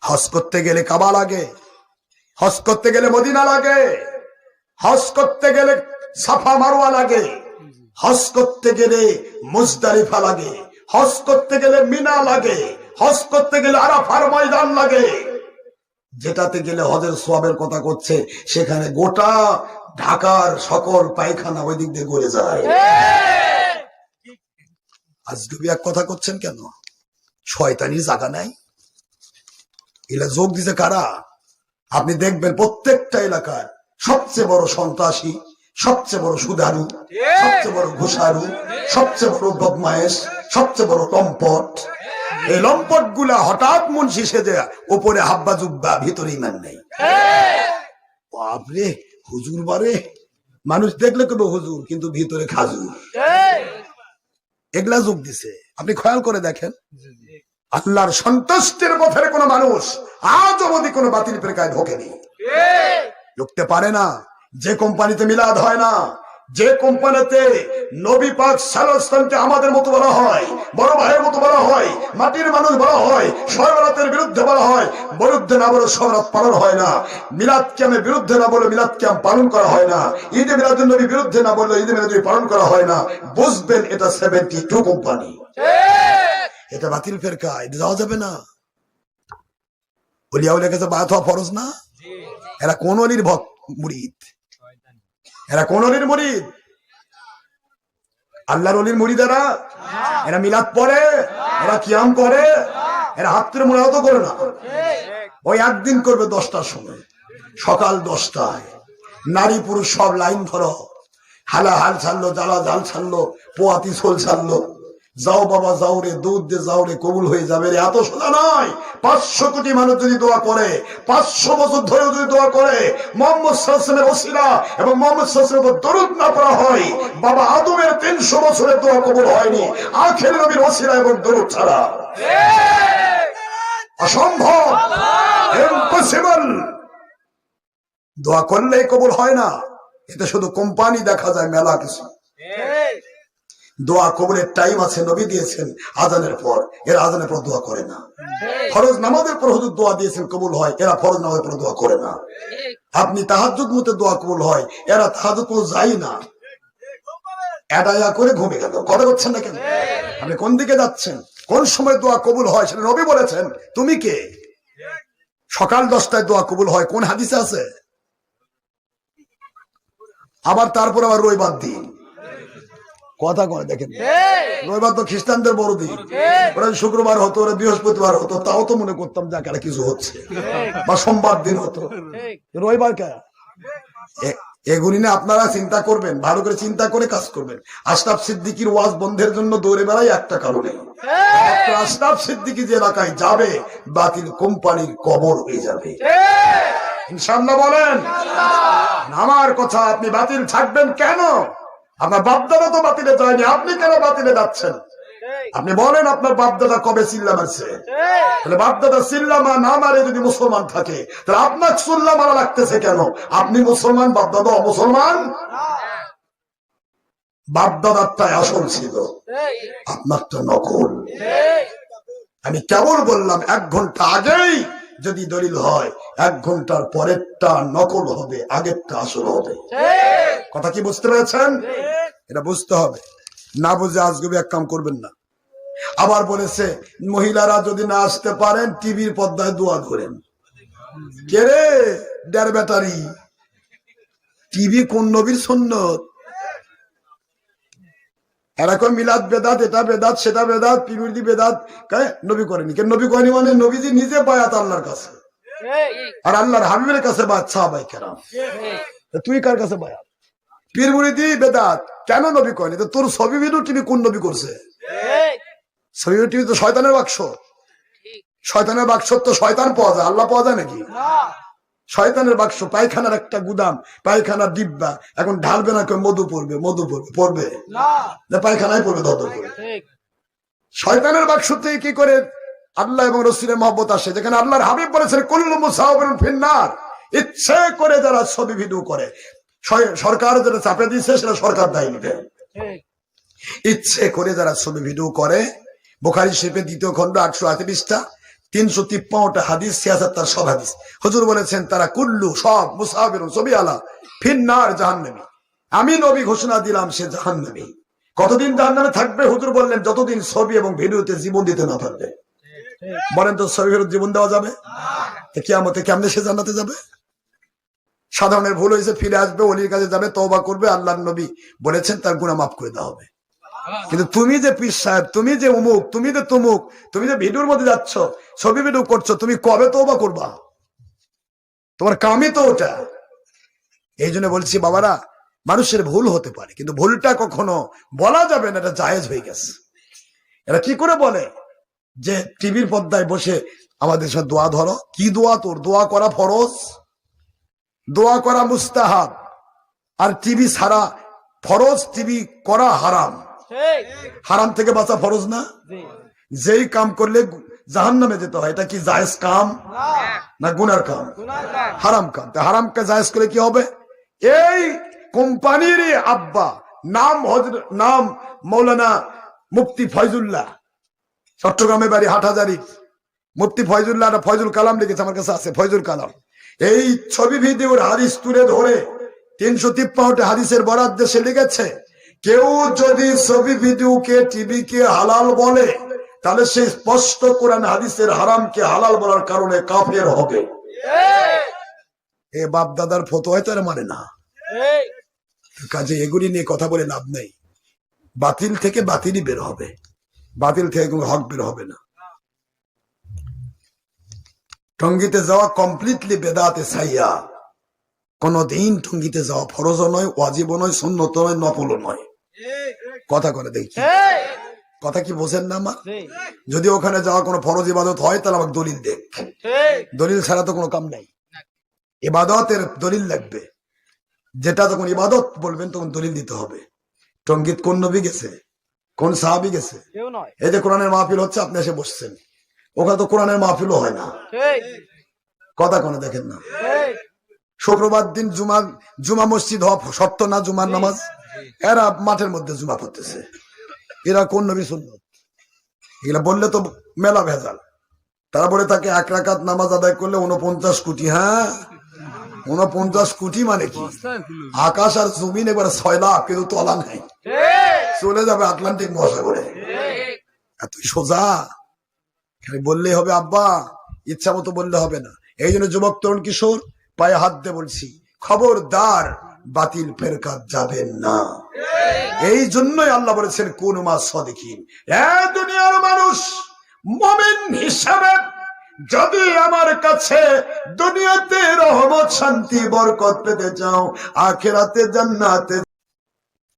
হজ করতে গেলে কাবা লাগে, হজ করতে গেলে মদিনা লাগে, হজ করতে গেলে সাফা মারওয়া লাগে, হজ করতে গেলে মুজদালিফা লাগে, হজ করতে গেলে মিনা লাগে, হজ করতে গেলে আরাফার ময়দান লাগে। যেটাতে গেলে হজের সওয়াবের কথা করছে, সেখানে গোটা ঢাকার সকল পায়খানা ওই দিক দিয়ে গড়ে যায়। আজকে এক কথা করছেন কেন? শয়তানির জায়গা নাই? এলা যোগ দিছে কারা? আপনি দেখবেন প্রত্যেকটা এলাকার সবচেয়ে বড় সন্ত্রাসী, সবচেয়ে বড় সুদারু, সবচেয়ে বড় ঘুষারু, সবচেয়ে বড় বদমায়েশ, সবচেয়ে বড় লম্পট, এই লম্পট গুলা হঠাৎ মুন্সি সেজে উপরে হাব্বা জুব্বা, ভিতরে ইমান নেই। বাপরে, হুজুর বারে, মানুষ দেখলে কেবল হুজুর, কিন্তু ভিতরে খাজুর। এগুলা যোগ দিছে। আপনি খেয়াল করে দেখেন, আল্লাহর সন্তুষ্টির পথের কোন মানুষ আজ অবধি কোন বাতিল ফেরকায় ঢোকেনি, ঢুকতে পারে না। যে কোম্পানিতে মিলাদ হয় না, যে কোম্পানিতে নবী পাক সাল্লাল্লাহু আলাইহি ওয়াসাল্লামকে আমাদের মতো বলা হয়, বড় ভাইয়ের মতো বলা হয়, মাটির মানুষ বলা হয়, শবে বিরুদ্ধে বলা হয়, বিরুদ্ধে না বলে শবে পালন হয় না, মিলাদ কিয়ামের বিরুদ্ধে না বলে মিলাদ কিয়াম পালন করা হয় না, ঈদে মিলাদুন নবী বিরুদ্ধে না বলে ঈদে মিলাদুন নবী পালন করা হয় না, বুঝবেন এটা 72 কোম্পানি, এটা বাতিল ফেরকা, এটা যাওয়া যাবে না। ওলিয়া উলিয়ার কাছে বায়াত হওয়া ফরজ না? এরা কোন অলির ভক্ত মুরিদ? এরা কোন অলির মুরিদ? আল্লাহর অলির মুরিদ এরা? এরা মিলাদ পড়ে, এরা কিয়াম করে, এরা হাত তুলে মুনাজাত করে না। ওই একদিন করবে 10টার সময়, সকাল 10টায়, নারী পুরুষ সব লাইন ধরো, হালা হাল ছাড়লো, জ্বালা জাল ছাড়লো, পোয়াতি সোল ছাড়লো, যাও বাবা যাও রে, দুধ দিয়ে যাও রে, কবুল হয়ে যাবে রে। এত সোজা নয়। 500 কোটি মানুষ যদি দোয়া করে, 500 বছর ধরে যদি দোয়া করে, মুহাম্মদ সাল্লাল্লাহু আলাইহি ওয়াসাল্লামের ওসিলা এবং মুহাম্মদ সাল্লাল্লাহু আলাইহি ওয়াসাল্লামের উপর দরুদ না পড়া হয়, বাবা আদমের 300 বছরের দোয়া কবুল হয়নি আখির নবীর ওসিলা এবং দরুদ ছাড়া। অসম্ভব, ইম্পসিবল। দোয়া করলেই কবুল হয় না, এটা শুধু কোম্পানি দেখা যায়, মেলা কিছু। দোয়া কবুলের টাইম আছে, নবী দিয়েছেন আজানের পর, এরা আজানের পর দোয়া করে না। ফরজ নামাজের পর হুজুর দোয়া দিয়েছেন কবুল হয়, এরা ফরজ নামাজের পর দোয়া করে না। আপনি তাহাজ্জুদ মতে দোয়া কবুল হয়, এরা তাহাজ্জুদ পর যাই না, এডায়া করে ঘুমে গেল। কথা বলছেন না কেন? আপনি কোন দিকে যাচ্ছেন? কোন সময় দোয়া কবুল হয় সেটা নবী বলেছেন। তুমি কে? সকাল 10টায় দোয়া কবুল হয়, কোন হাদিসে আছে? আবার তারপর আবার রবিবার দিন, কথা কয় দেখেন, রবিবার তো খ্রিস্টানদের বড়দিন, ওরা শুক্রবার হতো, ওরা বৃহস্পতিবার হতো, তাও তো মনে করতাম যে একটা কিছু হচ্ছে, বা সোমবার দিন হতো, রবিবার কে? এগুলি না আপনারা চিন্তা করবেন, ভালো করে চিন্তা করে কাজ করবেন। আশরাফ সিদ্দিকীর ওয়াজ বন্ধের জন্য দৌড়ে বেড়াই একটা কারণে, আশরাফ সিদ্দিকী যে এলাকায় যাবে, বাতিল কোম্পানির কবর হয়ে যাবে। ইনশাআল্লাহ বলেন। আমার কথা, আপনি বাতিল থাকবেন কেন? আপনার বাপদাদা তো বাতিলে যায়নি, আপনি কেন বাতিলে যাচ্ছেন? আপনি বলেন আপনার বাপদাদা কবে চিল্লা মারছে? তাহলে বাপদাদা চিল্লা না মারে যদি মুসলমান থাকে, তাহলে আপনার চিল্লা মারা লাগতেছে কেন? আপনি মুসলমান, বাপদাদা অমুসলমান? বাপদাদারটাই আসল ছিল, আপনারটা নকল। আমি কেবল বললাম 1 ঘন্টা আগেই যদি দলিল হয়, 1 ঘন্টার পরেরটা নকল হবে, আগেরটা আসল হবে। কথা কি বুঝতে পেরেছেন? এটা বুঝতে হবে। না বুঝে আজকে এক কাম করবেন না। আবার বলেছে মহিলারা যদি না আসতে পারেন, টিভির পর্দায় দোয়া করেন। কে রে? ডের ব্যাটারি টিভি কোন নবীর সুন্নত? এরকম মিলাদ বেদাত, এটা বেদাত, সেটা বেদাত, পিবির বেদাত, নবী করেনি। কেন নবী করেনি? মানে নবীজি নিজে বায়াত আল্লাহর কাছে, আর আল্লাহর হাবিবের কাছে বায়াত সাহাবায়ে কেরাম। তুই কার কাছে বায়াত? পীর মুরিদি বেদাত, কেন নবী করেনি? তো তোর ছবি ভিডিও টিভি কোন নবী করছে? ছবি টিভি তো শয়তানের বাক্স। শয়তানের বাক্স তো শয়তান পাওয়া যায়, আল্লাহ পাওয়া যায় নাকি? শয়তানের বাক্স, পায়খানার একটা গুদাম, পায়খানার ডিব্বা। এখন ঢালবে না, মধু পড়বে, মধু পড়বে, পড়বে না, পায়খানায় পড়বে, ধর পড়বে। শয়তানের বাক্স থেকে কি করে আল্লাহ এবং রাসূলের মহব্বত আসে? যেখানে আল্লাহর হাবিব বলেছেন কুল্লু মুসাওবিরুন ফিন্নার। ইচ্ছে করে যারা ছবি ভিডিও করে, সরকার যেটা চাপে দিচ্ছে সেটা সরকার দায়ী নিবে। ইচ্ছে করে যারা ছবি ভিডিও করে, বুখারী শরীফের 2য় খণ্ড 838টা, 353টা হাদিস, 76 সব হাদিস। হুজুর বলেছেন তারা কুল্লু সব মুসাফিরুন সবি আলা ফিন্নার জাহান্নামী। আমি নবী ঘোষণা দিলাম সে জাহান্নামী। কতদিন জাহান্নামে থাকবে? হুজুর বললেন যতদিন ছবি এবং ভিডিওতে জীবন দিতে না পারবে। বলেন তো ছবি ভিডিওতে জীবন দেওয়া যাবে? তো কিয়ামতে কেমনে সে জান্নাতে যাবে? সাধারণের ভুল হয়েছে, ফিরে আসবে, ওলির কাছে যাবে, তওবা করবে, আল্লাহর নবী বলেছেন তার গুনাহ মাফ করে দেওয়া হবে। কিন্তু তুমি যে পীর সাহেব, তুমি যে অমুক, তুমি যে তুমুক, তুমি যে ভিডিওর মধ্যে যাচ্ছ, ছবি ভিডিও করছো, তুমি কবে তওবা করবা? তোমার কামই তো ওটা। এই জন্য বলছি বাবারা, মানুষের ভুল হতে পারে, কিন্তু ভুলটা কখনো বলা যাবে না এটা জায়েজ হয়ে গেছে। এরা কি করে বলে যে টিভির পর্দায় বসে আমাদের সাথে দোয়া ধরো? কি দোয়া? তোর দোয়া করা ফরজ, দোয়া করা মুস্তাহাব, আর টিভি ছাড়া ফরজ, টিভি করা হারাম। হারাম থেকে বাঁচা ফরজ না? যেই কাম করলে জাহান্নামে যেতে হয়, এটা কি জায়েজ কাম না গুনার কাম? হারাম কাম। হারামকে জায়েজ করে কি হবে? এই কোম্পানির আব্বা, নাম মৌলানা মুফতি ফয়জুল্লাহ, চট্টগ্রামে বাড়ি, হাটহাজারী। মুফতি ফয়জুল্লাহ, ফয়জুল কালাম লিখেছে, আমার কাছে আছে ফয়জুল কালাম। এই ছবি ভিডিওর হাদিস তুলে ধরে 353টা হাদিসের বরাত দেশে লিখেছে, কেউ যদি ছবি ভিডিওকে, টিভিকে হালাল বলে, তাহলে সে স্পষ্ট কোরআন হাদিসের হারামকে হালাল বলার কারণে কাফের হবে। এ বাপ দাদার ফতোয়া তো মানে না। কাজে এগুলি নিয়ে কথা বলে লাভ নেই। বাতিল থেকে বাতিলই বের হবে, বাতিল থেকে কোনো হক বের হবে না। টঙ্গিতে যাওয়া কমপ্লিটলি বেদাতে ছাইয়া। কোনদিন টঙ্গিতে যাওয়া ফরজও নয়, ওয়াজিবও নয়, সুন্নতও নয়, নফলও নয়। কথা করে দেখি, কথা কি বোঝেন না আমার? যদি ওখানে যাওয়া কোনো ফরজ ইবাদত হয় তাহলে আমাকে দলিল দেখ। দলিল ছাড়া তো কোনো কাম নাই। ইবাদতের দলিল লাগবে, যেটা যখন ইবাদত বলবেন তখন দলিল দিতে হবে। টঙ্গিত কোন নবী গেছে, কোন সাহাবী গেছে? এই যে কোরআনের মাহফিল হচ্ছে, আপনি এসে বসছেন, ওখানে তো কোরআনের মাহফিলও হয় না। কথা কোনো দেখেন না? শুক্রবার দিন জুমা মসজিদ হওয়া সত্য না? জুমার নামাজ এরা মাঠের মধ্যে জুমা পড়তেছে, এরা কোন নবী সুন্নত? এগুলা বললে তো মেলা ভেজাল। তারা বলে তাকে 1 রাকাত নামাজ আদায় করলে 49 কোটি। হ্যাঁ, 49 কোটি মানে কি? আকাশ আর জমিন এবার 6 লাখ, কিন্তু তলা নাই, চলে যাবে আটলান্টিক মহাসাগরে। এত সোজা বললেই হবে আব্বা, ইচ্ছা মতো বললে হবে না। এই জন্য যুবক তরুণ কিশোর পায়ে হাত দিয়ে বলছি, খবরদার বাতিল ফেরকাত যাবেন না। এই জন্যই আল্লাহ বলেছেন কোন মা সাদিকিন। দুনিয়ার মানুষ মুমিন হিসাবে যদি আমার কাছে দুনিয়াতে রহমত, শান্তি, বরকত পেতে চাও, আখিরাতে জান্নাতে